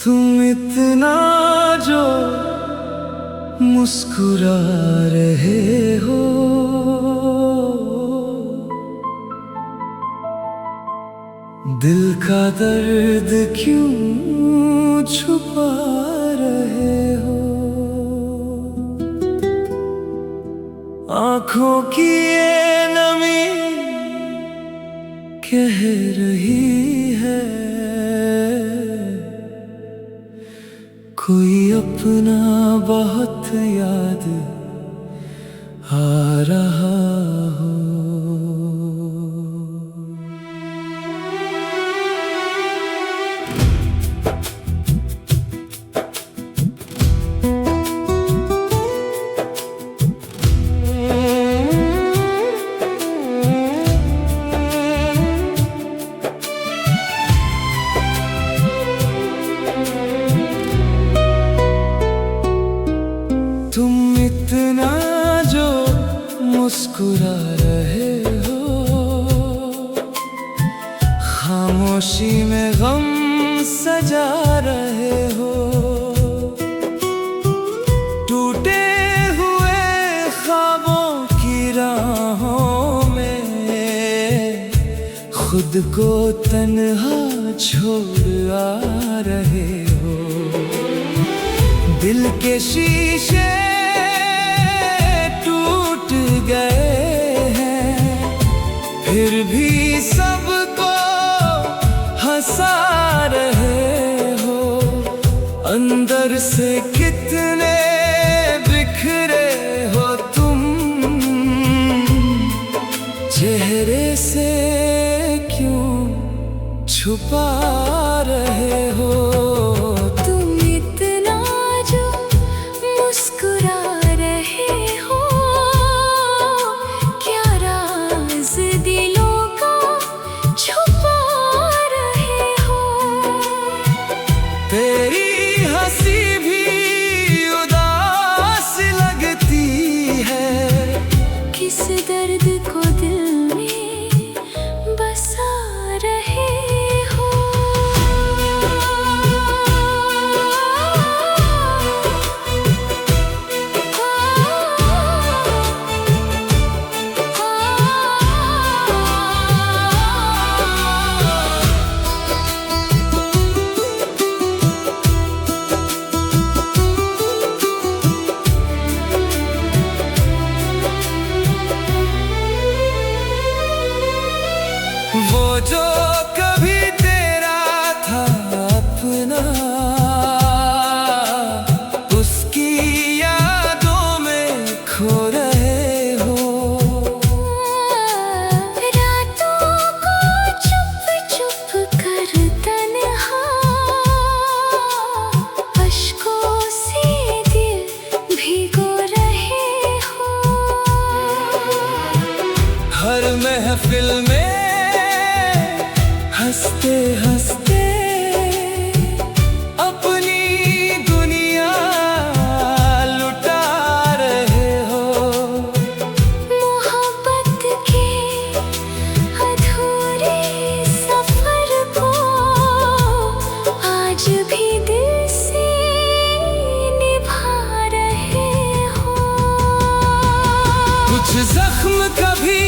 तुम इतना जो मुस्कुरा रहे हो, दिल का दर्द क्यों छुपा रहे हो। आँखों की ये नमी कह रही है कोई अपना बहुत याद आ रहा हो। तुम इतना जो मुस्कुरा रहे हो, खामोशी में गम सजा रहे हो। टूटे हुए ख्वाबों की राहों में खुद को तन्हा छोड़ आ रहे हो। दिल के शीशे टूट गए हैं, फिर भी सबको हंसा रहे हो। अंदर से कितने बिखरे हो तुम, चेहरे से क्यों छुपा रहे हो। तेरी हंसी भी उदास लगती है, किस दर्द को दिल में बसा रहे हो। वो जो कभी तेरा था अपना, उसकी यादों में खो रहे हो। रातों को चुप चुप कर तन्हा अश्कों से दिल भिगो रहे हो। हर महफिल में हंसते हंसते अपनी दुनिया लुटा रहे हो। मोहब्बत के अधूरे सफर को आज भी दिल से निभा रहे हो। कुछ जख्म कभी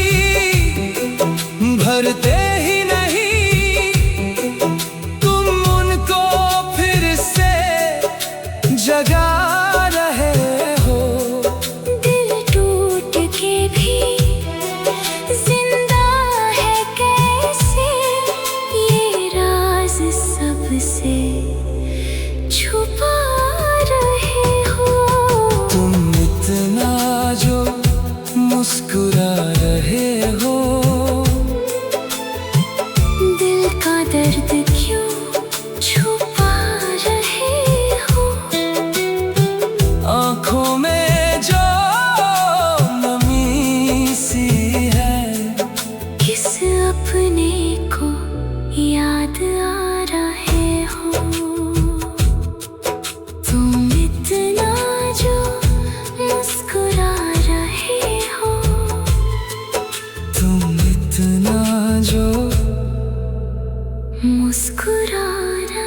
भरते ही नहीं, तुम उनको फिर से जगा रहे हो। दिल टूट के भी जिंदा है कैसे, ये राज सबसे छुपा रहे हो। तुम इतना जो मुस्कुरा रहे हो, दिल का दर्द क्यों छुपा रहे हो। आँखों में जो नमी सी है, किस अपने को याद आ रहे हो। तुम इतना जो मुस्कुरा रहे हो, तुम इतना जो मुस्कुरा रहे